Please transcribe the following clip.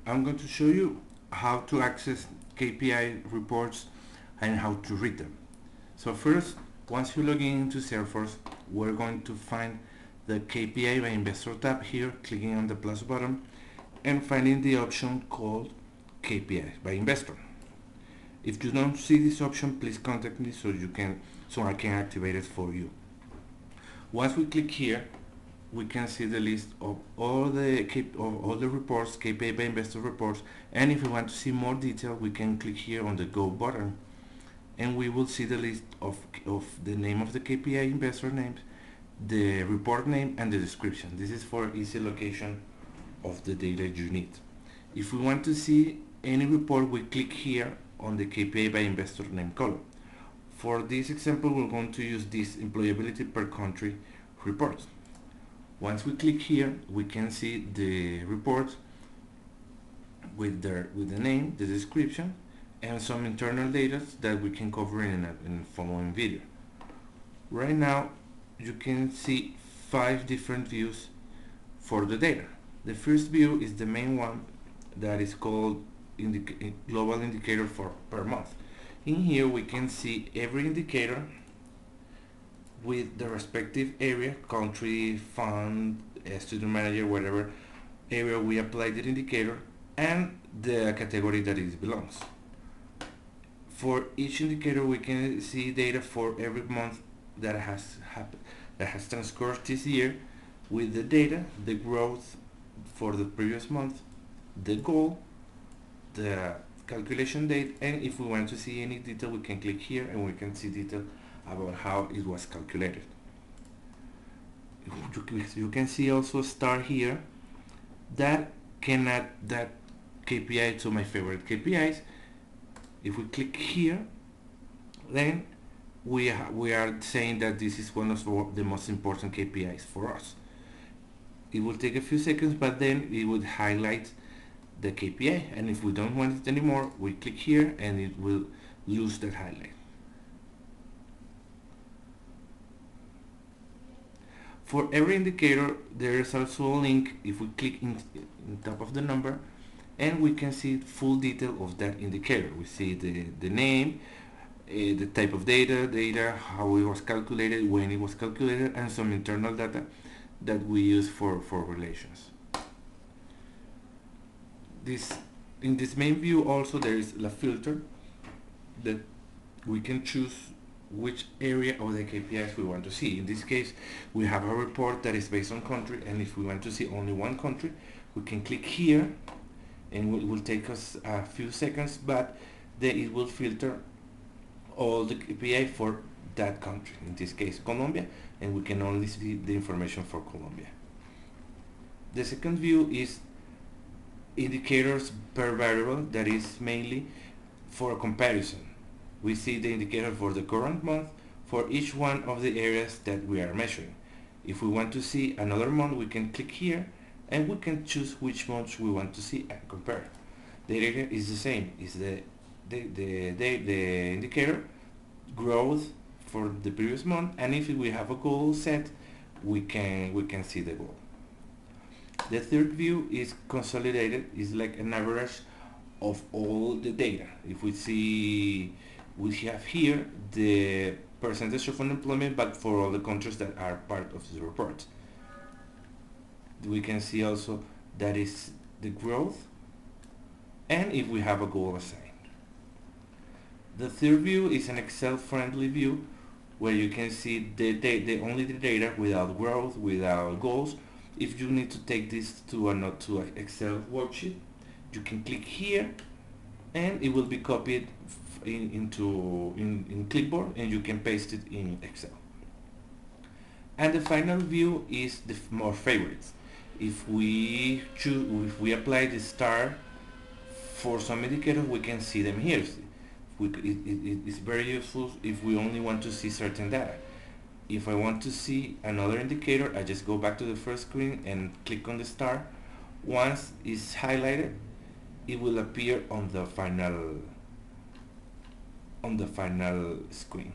I'm going to show you how to access KPI reports and how to read them. So first, once you log into Salesforce, we're going to find the KPI by Investor tab here, clicking on the plus button and finding the option called KPI by Investor. If you don't see this option, please contact me so I can activate it for you. Once we click here, we can see the list of all the reports, KPI by Investor reports, and if we want to see more detail, we can click here on the Go button, and we will see the list of the name of the KPI investor names, the report name, and the description. This is for easy location of the data you need. If we want to see any report, we click here on the KPI by investor name column. For this example, we're going to use this employability per country report. Once we click here, we can see the report with the name, the description, and some internal data that we can cover in the following video. Right now, you can see 5 different views for the data. The first view is the main one that is called global indicator for per month. In here, we can see every indicator with the respective area, country, fund, student manager, whatever area we apply the indicator, and the category that it belongs. For each indicator, we can see data for every month that has transcourse this year, with the data, the growth for the previous month, the goal, the calculation date, and if we want to see any detail, we can click here and we can see detail about how it was calculated. You can see also a star here that can add that KPI to my favorite KPIs. If we click here, then we are saying that this is one of the most important KPIs for us. It will take a few seconds, but then it would highlight the KPI, and if we don't want it anymore, we click here and it will lose that highlight. For every indicator, there is also a link. If we click in top of the number, and we can see full detail of that indicator. We see the name, the type of data, how it was calculated, when it was calculated, and some internal data that we use for relations. In this main view also there is a filter that we can choose which area of the KPIs we want to see. In this case, we have a report that is based on country, and if we want to see only one country, we can click here, and it will take us a few seconds, but then it will filter all the KPI for that country, in this case Colombia, and we can only see the information for Colombia. The second view is indicators per variable, that is mainly for a comparison. We see the indicator for the current month for each one of the areas that we are measuring. If we want to see another month, we can click here and we can choose which months we want to see and compare. The data is the same, is the indicator growth for the previous month, and if we have a goal set, we can see the goal. The third view is consolidated, is like an average of all the data. If we see, we have here the percentage of unemployment, but for all the countries that are part of the report. We can see also that is the growth, and if we have a goal assigned. The third view is an Excel-friendly view where you can see only the data without growth, without goals. If you need to take this to an Excel worksheet, you can click here and it will be copied in clipboard, and you can paste it in Excel. And the final view is the more favorites. If we apply the star for some indicators, we can see them here. It is very useful if we only want to see certain data. If I want to see another indicator, I just go back to the first screen and click on the star. Once it's highlighted, it will appear on the final screen.